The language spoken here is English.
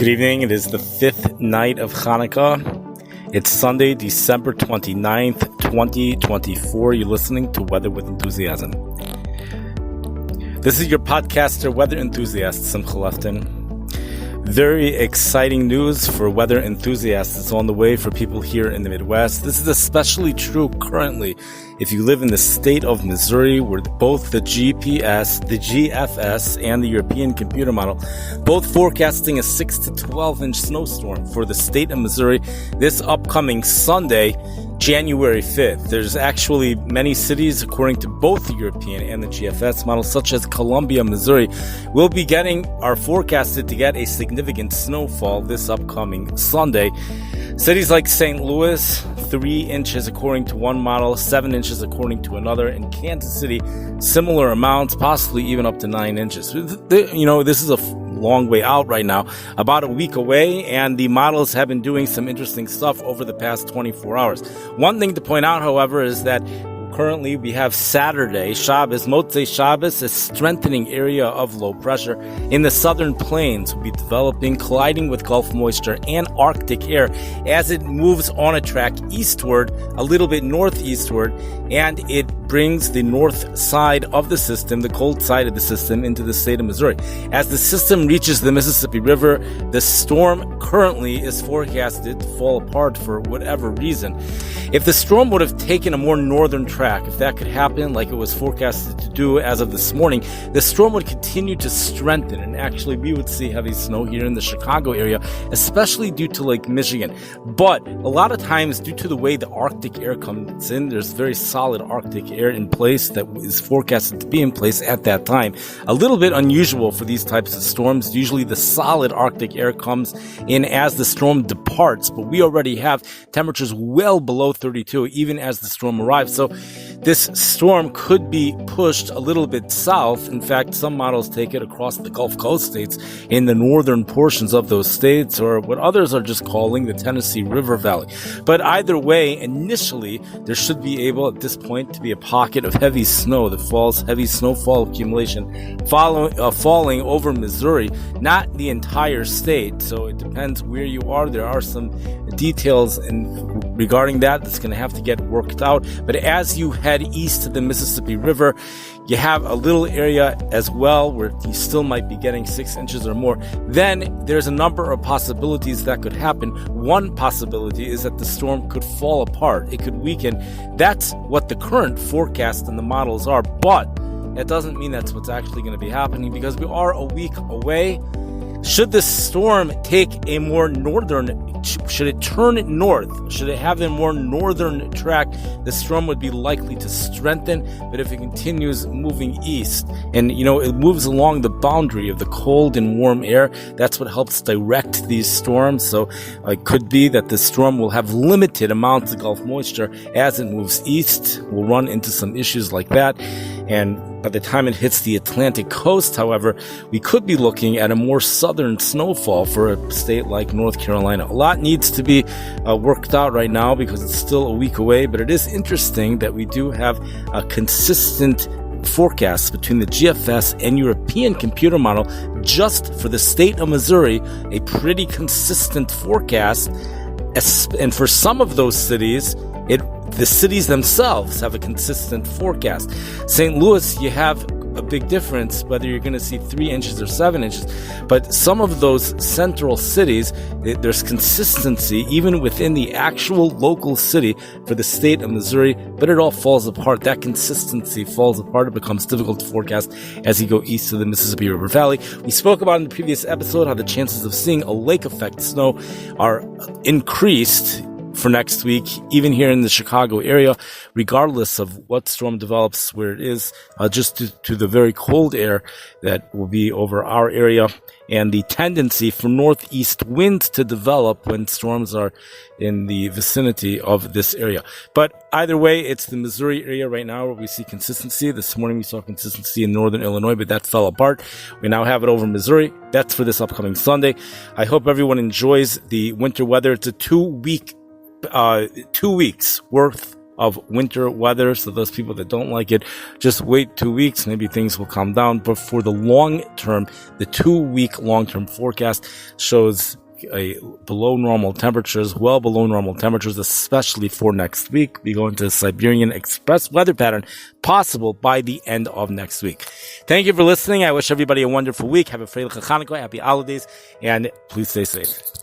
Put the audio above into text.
Good evening. It is the fifth night of Hanukkah. It's Sunday, December 29th, 2024. You're listening to Weather with Enthusiasm. This is your podcaster, weather enthusiast, Simcha Lefton. Very exciting news for weather enthusiasts. It's on the way for people here in the Midwest. This is especially true currently if you live in the state of Missouri, where both the GPS, the GFS, and the European computer model both forecasting a 6 to 12 inch snowstorm for the state of Missouri this upcoming Sunday, January 5th. There's actually many cities, according to both the European and the GFS models, such as Columbia, Missouri, are forecasted to get a significant snowfall this upcoming Sunday. Cities like St. Louis, 3 inches according to one model, 7 inches according to another. In Kansas City, similar amounts, possibly even up to 9 inches. This is a long way out right now, about a week away, and the models have been doing some interesting stuff over the past 24 hours. One thing to point out, however, is that currently we have Saturday, Shabbos, Motzei Shabbos, a strengthening area of low pressure in the southern plains will be developing, colliding with Gulf moisture and Arctic air as it moves on a track eastward, a little bit northeastward, and it brings the north side of the system, the cold side of the system, into the state of Missouri. As the system reaches the Mississippi River, the storm currently is forecasted to fall apart for whatever reason. If the storm would have taken a more northern track, if that could happen like it was forecasted to do as of this morning, the storm would continue to strengthen, and actually we would see heavy snow here in the Chicago area, especially due to Lake Michigan. But a lot of times, due to the way the Arctic air comes in, there's very solid Arctic air in place that is forecasted to be in place at that time. A little bit unusual for these types of storms. Usually the solid Arctic air comes in as the storm departs, but we already have temperatures well below 32 even as the storm arrives. So this storm could be pushed a little bit south. In fact, some models take it across the Gulf Coast states in the northern portions of those states, or what others are just calling the Tennessee River Valley. But either way, initially, there should be able at this point to be a pocket of heavy snow that falls, heavy snowfall accumulation falling over Missouri, not the entire state. So it depends where you are. There are some details regarding that's going to have to get worked out. But as you head east to the Mississippi River, you have a little area as well where you still might be getting 6 inches or more. Then there's a number of possibilities that could happen. One possibility is that the storm could fall apart. It could weaken. That's what the current forecast and the models are. But that doesn't mean that's what's actually going to be happening, because we are a week away. Should the storm take a more should it turn north, should it have a more northern track, the storm would be likely to strengthen. But if it continues moving east, and it moves along the boundary of the cold and warm air, that's what helps direct these storms. So it could be that the storm will have limited amounts of Gulf moisture as it moves east. We'll run into some issues like that. And by the time it hits the Atlantic coast, however, we could be looking at a more southern snowfall for a state like North Carolina. A lot needs to be worked out right now because it's still a week away, but it is interesting that we do have a consistent forecast between the GFS and European computer model just for the state of Missouri, a pretty consistent forecast. And for some of those cities, the cities themselves have a consistent forecast. St. Louis, you have a big difference whether you're going to see 3 inches or 7 inches. But some of those central cities, there's consistency even within the actual local city for the state of Missouri, but it all falls apart. That consistency falls apart. It becomes difficult to forecast as you go east of the Mississippi River Valley. We spoke about in the previous episode how the chances of seeing a lake effect snow are increased for next week, even here in the Chicago area, regardless of what storm develops where it is, just to the very cold air that will be over our area, and the tendency for northeast winds to develop when storms are in the vicinity of this area. But either way, it's the Missouri area right now where we see consistency. This morning we saw consistency in northern Illinois, but that fell apart. We now have it over Missouri. That's for this upcoming Sunday. I hope everyone enjoys the winter weather. It's a 2 weeks worth of winter weather. So those people that don't like it, just wait 2 weeks. Maybe things will calm down. But for the long term, the 2-week long-term forecast shows below normal temperatures, well below normal temperatures, especially for next week. We go into the Siberian Express weather pattern possible by the end of next week. Thank you for listening. I wish everybody a wonderful week. Have a Freilich Hanukkah, happy holidays, and please stay safe.